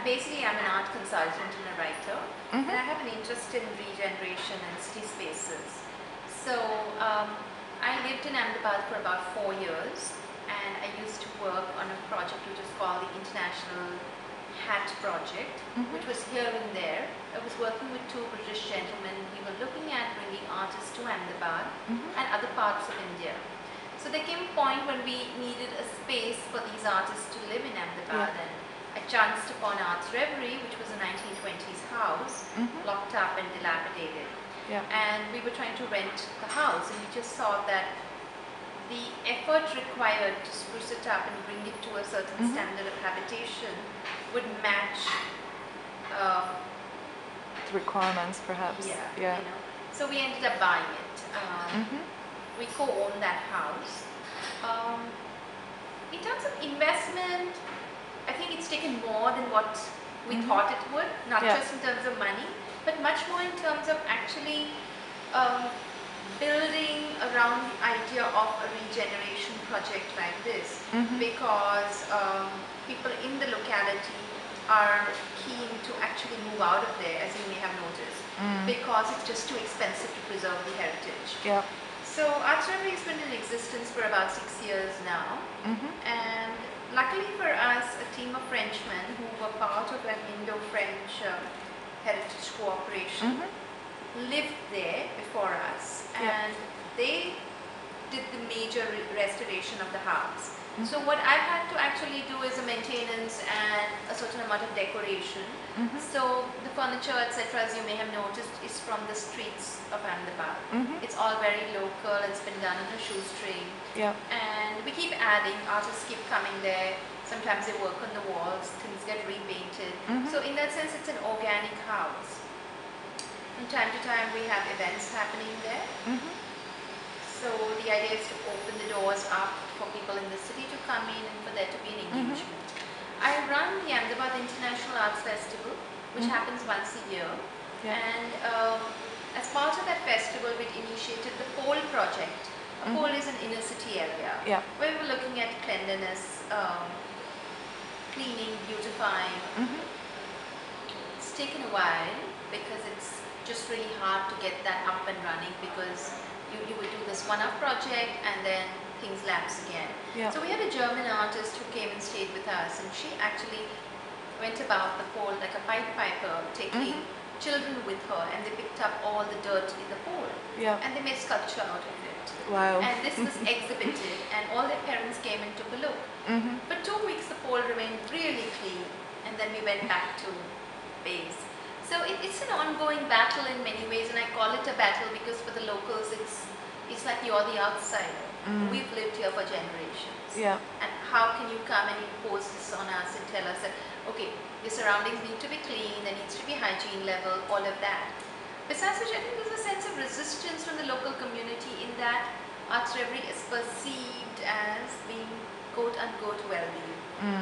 basically I'm an art consultant and a writer, and I have an interest in regeneration and city spaces. So I lived in Ahmedabad for about 4 years, and I used to work on a project which is called the International Hat Project, which was here and there. I was working with 2 British gentlemen. We were looking at bringing artists to Ahmedabad and other parts of India. So there came a point when we needed a space for these artists to live in Ahmedabad, and I chanced upon Arts Reverie, which was a 1920s house, locked up and dilapidated. And we were trying to rent the house, and we just saw that the effort required to spruce it up and bring it to a certain standard of habitation would match the requirements, perhaps. You know. So we ended up buying it. We co-own that house. In terms of investment, I think it's taken more than what we thought it would, not just in terms of money, but much more in terms of actually building around the idea of a regeneration project like this, because people in the locality are keen to actually move out of there, as you may have noticed, because it's just too expensive to preserve the heritage. So Arts Reverie has been in existence for about 6 years now, and luckily for us, a team of Frenchmen who were part of an Indo-French heritage cooperation lived there before us, and they did the major restoration of the house. So what I've had to actually do is a maintenance and a certain amount of decoration. So the furniture, etc., as you may have noticed, is from the streets of Ahmedabad. It's all very local. It's been done on a shoestring. And we keep adding. Artists keep coming there. Sometimes they work on the walls. Things get repainted. So in that sense, it's an organic house. From time to time, we have events happening there. So the idea is to open the doors up for people in the city to come in and for there to be an engagement. I run the Ahmedabad International Arts Festival, which happens once a year. And as part of that festival, we initiated the Pole project. A pole is an inner city area where we were looking at cleanliness, cleaning, beautifying. It's taken a while because it's just really hard to get that up and running, because you would do this one-off project and then things lapse again. So we had a German artist who came and stayed with us, and she actually went about the pole like a Pied Piper, taking children with her, and they picked up all the dirt in the pole and they made sculpture out of it. And this was exhibited, and all their parents came and took a look. For 2 weeks the pole remained really clean, and then we went back to base. So it's an ongoing battle in many ways, and I call it a battle because for the locals it's like you're the outsider. We've lived here for generations. And how can you come and impose this on us and tell us that, okay, the surroundings need to be clean, there needs to be hygiene level, all of that. Besides which, I think there's a sense of resistance from the local community in that Arts Reverie is perceived as being quote-unquote wealthy,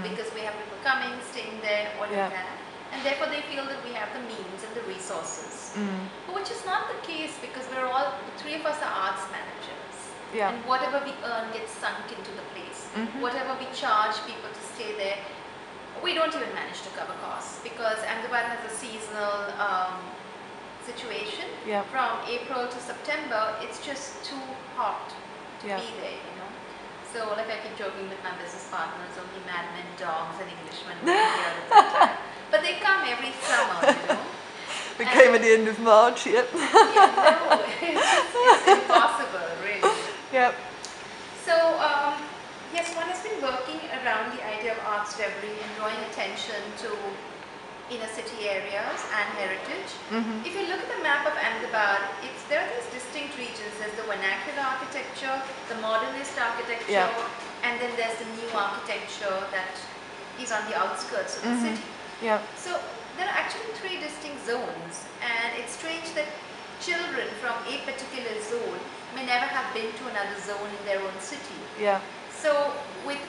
because we have people coming, staying there, all of that. And therefore they feel that we have the means and the resources, which is not the case, because we're all, the 3 of us are arts managers, and whatever we earn gets sunk into the place. Whatever we charge people to stay there, we don't even manage to cover costs, because Ahmedabad has a seasonal situation. From April to September, it's just too hot to be there, you know. So like I keep joking with my business partners, only madmen, dogs and Englishmen will be here at that time. But they come every summer, you know. We came at the end of March, no, it's impossible, really. So, yes, one has been working around the idea of Arts Reverie and drawing attention to inner city areas and heritage. If you look at the map of Ahmedabad, there are these distinct regions. There's the vernacular architecture, the modernist architecture, and then there's the new architecture that is on the outskirts of the city. So there are actually 3 distinct zones, and it's strange that children from a particular zone may never have been to another zone in their own city. So with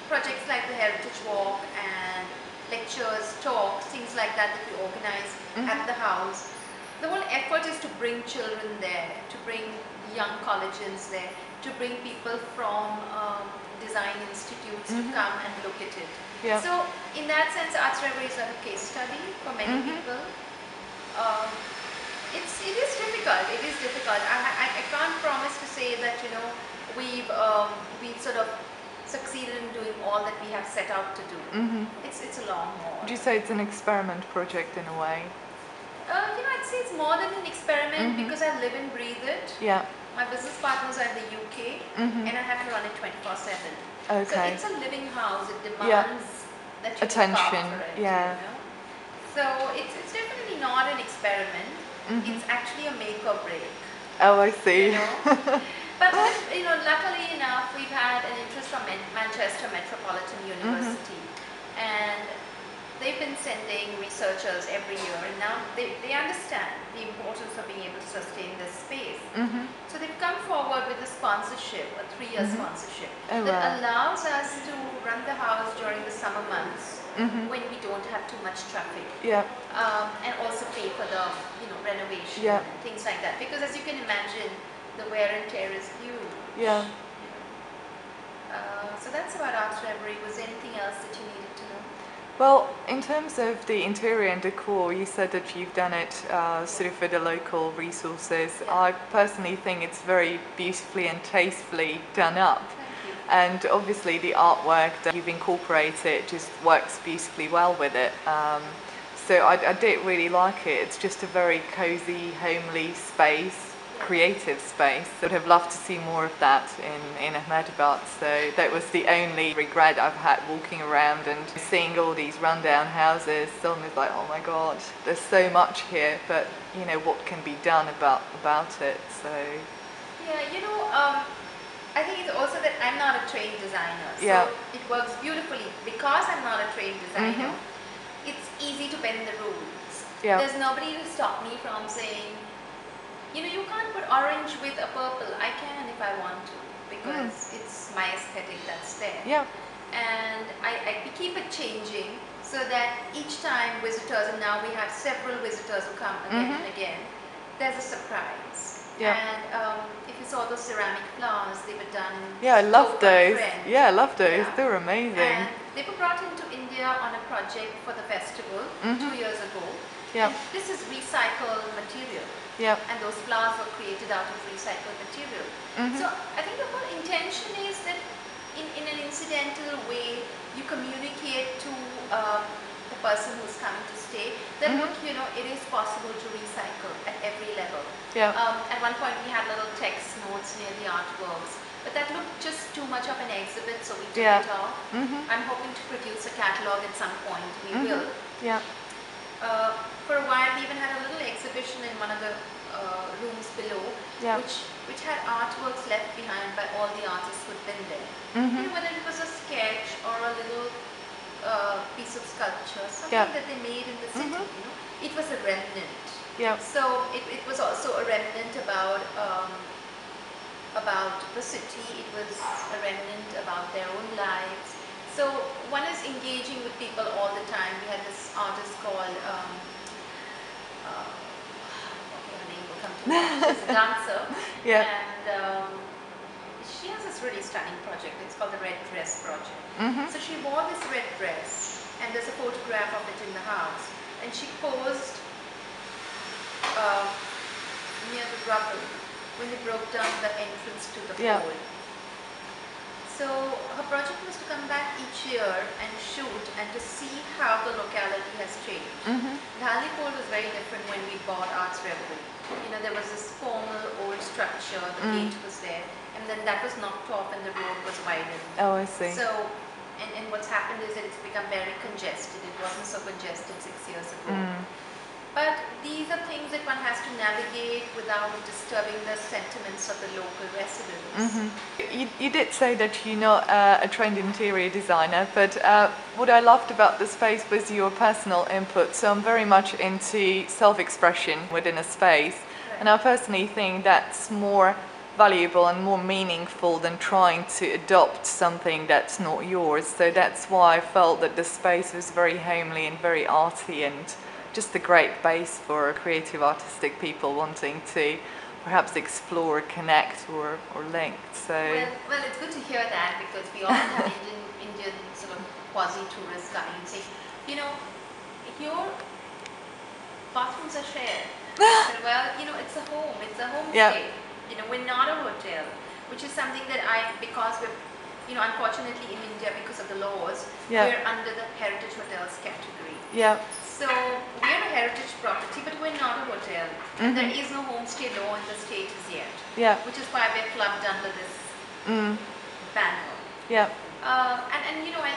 projects like the Heritage Walk and lectures, talks, things like that that we organize at the house, the whole effort is to bring children there, to bring young collegians there, to bring people from design institutes to come and look at it. Yeah. So in that sense, Arts Reverie is like a case study for many people. It is difficult. It is difficult. I can't promise to say that we've sort of succeeded in doing all that we have set out to do. It's a long haul. Would you say it's an experiment project in a way? I'd say it's more than an experiment because I live and breathe it. Yeah. My business partners are in the UK, and I have to run it 24/7. Okay. So it's a living house. It demands that you attention. look after it, Yeah. So it's definitely not an experiment. It's actually a make or break. Oh, I see. But luckily enough, we've had an interest from Manchester Metropolitan University, and they've been sending researchers every year, and now they understand the importance of being able to sustain this space. So they've come forward with a sponsorship, a 3-year sponsorship, that allows us to run the house during the summer months when we don't have too much traffic. Yeah. And also pay for the renovation and things like that. Because as you can imagine, the wear and tear is huge. Yeah. So that's about Arts Reverie. Was there anything else that you needed to know? Well, in terms of the interior and decor, you said that you've done it sort of with the local resources. I personally think it's very beautifully and tastefully done up. And obviously the artwork that you've incorporated just works beautifully well with it. So I did really like it. It's just a very cozy, homely space, creative space. I'd have loved to see more of that in Ahmedabad. So that was the only regret I've had walking around and seeing all these rundown houses. Suddenly it's like, oh my God, there's so much here, but what can be done about it? So yeah, I think it's also that I'm not a trained designer, so it works beautifully. Because I'm not a trained designer, it's easy to bend the rules. There's nobody to stop me from saying, you can't put orange with a purple. I can if I want to, because it's my aesthetic that's there. And we keep it changing so that each time visitors, and now we have several visitors who come again and again, there's a surprise. And if you saw those ceramic flowers, they were done in I love those. French. Yeah, I love those. They were amazing. And they were brought into India on a project for the festival 2 years ago. And this is recycled material. And those flowers were created out of recycled material. So I think the whole intention is that in an incidental way, you communicate to the person who's coming to stay that look, it is possible to recycle at every level. At one point we had little text notes near the artworks, but that looked just too much of an exhibit, so we took it off. I'm hoping to produce a catalogue at some point. We will. For a while we even had a little exhibition in one of the rooms below, which had artworks left behind by all the artists who'd been there. Whether it was a sketch or a little piece of sculpture, something that they made in the city, it was a remnant. So it was also a remnant about the city. It was a remnant about their own lives. So one is engaging with people all the time. We had this artist called her name will come to me. She's a dancer, and she has this really stunning project. It's called the Red Dress Project. So she wore this red dress, and there's a photograph of it in the house, and she posed near the rubble when they broke down the entrance to the fold. So her project was to come back each year and shoot and to see how the locality has changed. The Haldi Fold was very different when we bought Arts Reverie. There was this formal old structure, the gate was there, and then that was knocked off and the road was widened. Oh, I see. So, and what's happened is that it's become very congested. It wasn't so congested 6 years ago. But these are things that one has to navigate without disturbing the sentiments of the local residents. You did say that you're not a trained interior designer, but what I loved about the space was your personal input. So I'm very much into self-expression within a space. And I personally think that's more valuable and more meaningful than trying to adopt something that's not yours. So that's why I felt that the space was very homely and very arty, and just a great base for creative artistic people wanting to Yeah. perhaps explore, connect, or link. So Well, it's good to hear that, because we often have Indian sort of quasi-tourist guides saying, you know, your bathrooms are shared. I said, well, it's a home. It's a yeah, homestay. We're not a hotel, which is something that because we're, unfortunately in India, because of the laws, yeah, we're under the heritage hotels category. yeah, So we're a heritage property, but we're not a hotel. And there is no homestay law in the state as yet. yeah, Which is why we're clubbed under this banner. yeah, And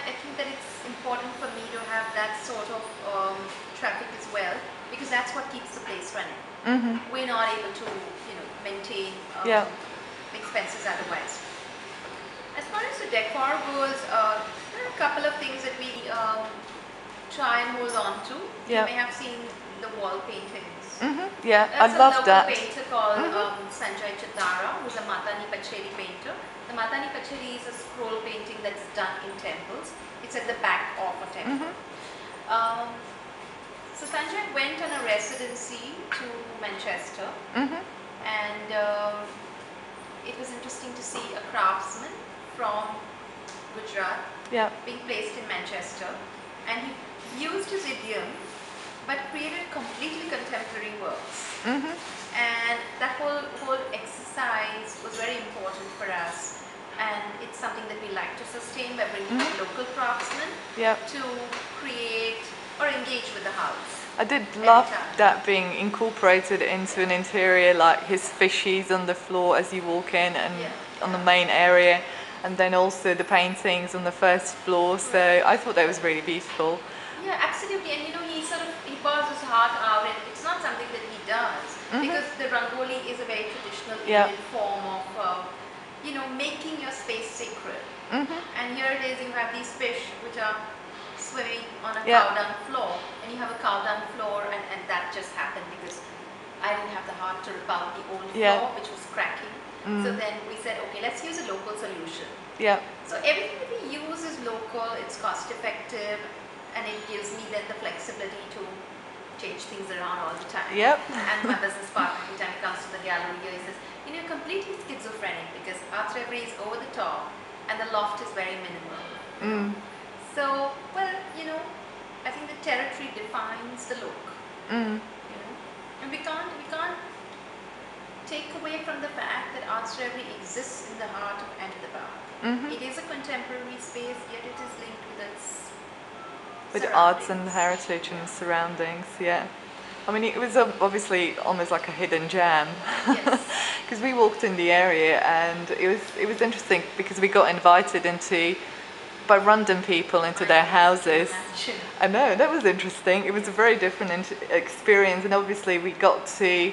I think that it's important for me to have that sort of traffic as well, because that's what keeps the place running. We're not able to, maintain yeah, expenses otherwise. As far as the decor goes, there are a couple of things that we try and hold on to. Yeah. You may have seen the wall paintings. yeah. I That's love a local that. painter called Sanjay Chitara, who's a Matani Pacheri painter. The Matani Pacheri is a scroll painting that's done in temples. It's at the back of a temple. So Sanjay went on a residency to Manchester, and it was interesting to see a craftsman from Gujarat Yeah, being placed in Manchester, and he used his idiom but created completely contemporary works. And that whole exercise was very important for us, and it's something that we like to sustain by bringing local craftsmen yeah. to create or engage with the house. I did love Anytime. that being incorporated into an interior, like his fishies on the floor as you walk in, and on the main area, and then also the paintings on the first floor. So I thought that was really beautiful. Yeah, absolutely. And he pours his heart out, and it's not something that he does, because the rangoli is a very traditional Indian form of making your space sacred. And here it is, you have these fish which are swimming on a cow dung floor, and you have a cow dung floor, and that just happened because I didn't have the heart to rip out the old floor, which was cracking. So then we said, okay, let's use a local solution. Yeah. So everything that we use is local, it's cost effective, and it gives me then the flexibility to change things around all the time. And my business partner, every time he comes to the gallery here, he says, you're completely schizophrenic, because Arts Reverie is over the top and the loft is very minimal. So, well, I think the territory defines the look. And we can't take away from the fact that Arts Reverie exists in the heart of Ahmedabad. It is a contemporary space, yet it is linked with its with arts and heritage and surroundings. Yeah, I mean, it was obviously almost like a hidden gem. Because we walked in the area, and it was interesting because we got invited by random people into their houses. I know, that was interesting. It was a very different experience, and obviously we got to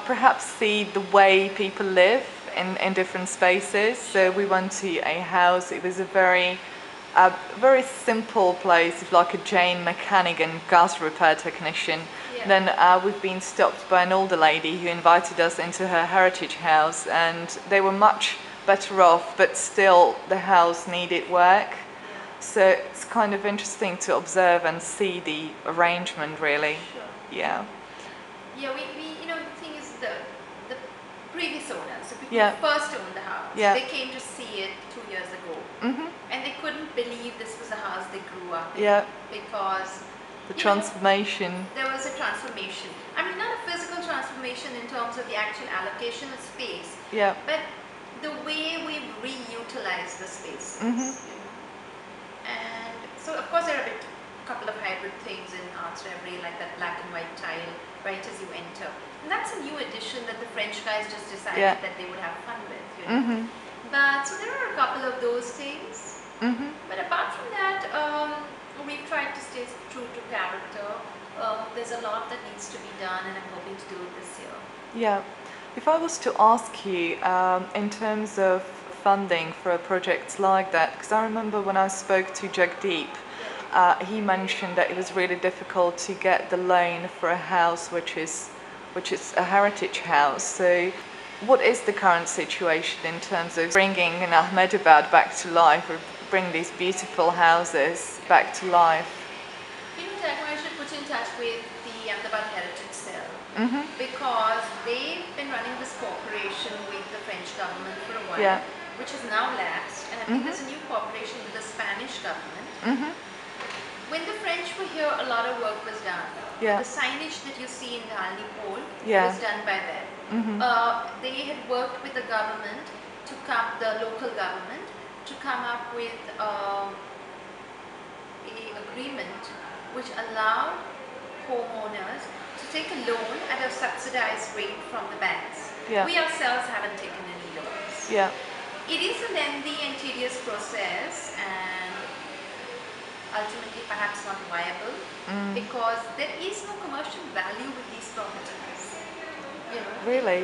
perhaps see the way people live in different spaces. So we went to a house. It was a very simple place, like a Jane mechanic and gas repair technician. Then we've been stopped by an older lady who invited us into her heritage house, and they were much better off, but still the house needed work. So it's kind of interesting to observe and see the arrangement, really. Yeah, we the thing is, the previous owners, the people who first owned the house, they came to see it 2 years ago, and they couldn't believe this was a house they grew up in, because the transformation. There was a transformation. I mean, not a physical transformation in terms of the actual allocation of space, but the way we reutilize the spaces. And so, of course, there are a couple of hybrid things in Arts Reverie, like that black and white tile right as you enter. And that's a new addition that the French guys just decided that they would have fun with. But so there are a couple of those things. But apart from that, we've tried to stay true to character. There's a lot that needs to be done, and I'm hoping to do it this year. Yeah. If I was to ask you, in terms of funding for projects like that, because I remember when I spoke to Jagdeep, he mentioned that it was really difficult to get the loan for a house which is a heritage house. So what is the current situation in terms of bringing Ahmedabad back to life, or bring these beautiful houses back to life? Dagmar, I should put you in touch with the Ahmedabad Heritage Cell. because they've been running this cooperation with the French government for a while, Yeah. which has now lapsed, and I think there's a new cooperation with the Spanish government. When the French were here, a lot of work was done. Yeah. The signage that you see in the Halni pole Yeah. was done by them. They had worked with the government to come, the local government, to come up with a agreement which allowed homeowners to take a loan at a subsidized rate from the banks. Yeah. We ourselves haven't taken any loans. Yeah. It is a lengthy and tedious process, and ultimately perhaps not viable, because there is no commercial value with these properties. You know? Really?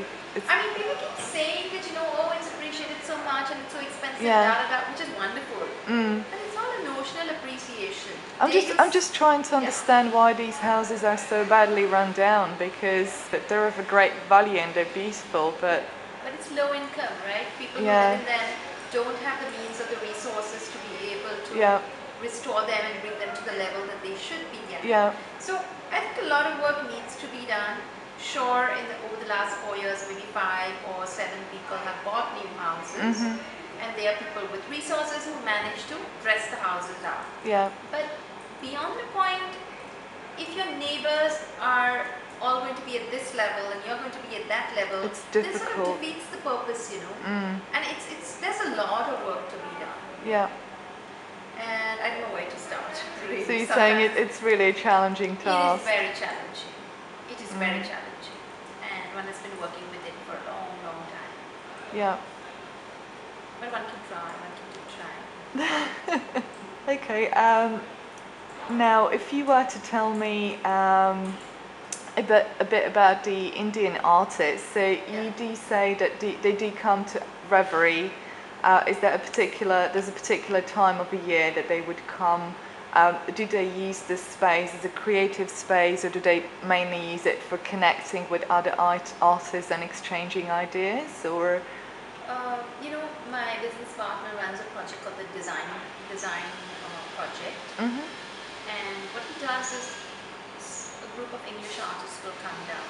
I mean, people keep saying that, you know, oh, it's appreciated so much and it's so expensive, Yeah. which is wonderful. But it's not a notional appreciation. I'm just trying to understand why these houses are so badly run down, because they're of a great value and they're beautiful, but it's low income, right? People who Yeah. live in them don't have the means or the resources to be able to Yeah. restore them and bring them to the level that they should be at. Yeah. So I think a lot of work needs to be done. Sure, over the last 4 years, maybe 5 or 7 people have bought new houses, and there are people with resources who manage to dress the houses up. Yeah. But beyond the point, if your neighbors are all going to be at this level and you're going to be at that level, It's this sort of difficult. defeats the purpose, you know. And there's a lot of work to be done. Yeah. And I don't know where to start. Really. So you're saying it's really a challenging It task. is very challenging. It is very challenging. And one has been working with it for a long, long time. Yeah. But one can try, one can keep trying. Okay. Now, if you were to tell me a bit about the Indian artists, so you do say that they do come to Reverie. Is there there's a particular time of the year that they would come? Do they use this space as a creative space, or do they mainly use it for connecting with other artists and exchanging ideas? Or you know, my business partner runs a project called the Design Project. And what he does is a group of English artists will come down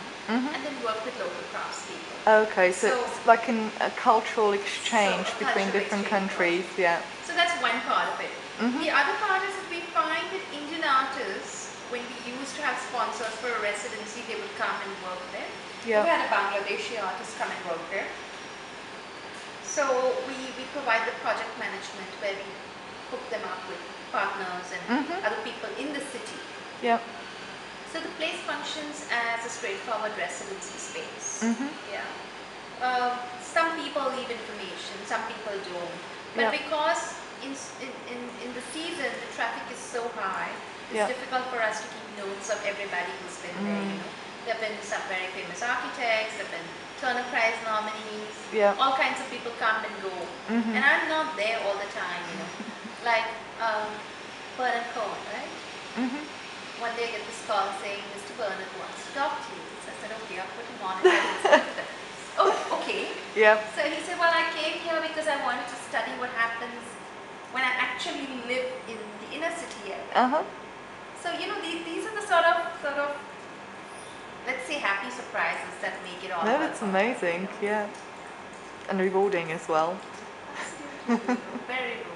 and then work with local craftspeople. Okay, so it's like a cultural exchange between different countries. Yeah. So that's one part of it. The other part is that we find that Indian artists, when we used to have sponsors for a residency, they would come and work there. Yeah. We had a Bangladeshi artist come and work there. So we provide the project management where we hook them up with partners and other people in the city. Yeah. So the place functions as a straightforward residency space. Yeah. Some people leave information, some people don't. But because in the season the traffic is so high, it's difficult for us to keep notes of everybody who's been there. You know, there have been some very famous architects, there have been Turner Prize nominees, all kinds of people come and go, and I'm not there all the time. You know, like Bernard Cohen, right? One day I get this call saying Mr. Bernard wants to talk to you. So I said, okay, I'll put him on and tell him. Oh, okay. Yeah. So he said, well, I came here because I wanted to study what happens when I actually live in the inner city area. So, you know, these are the sort of, let's say, happy surprises that make it all. No, that's amazing. Yeah. And rewarding as well. Absolutely. Very rewarding.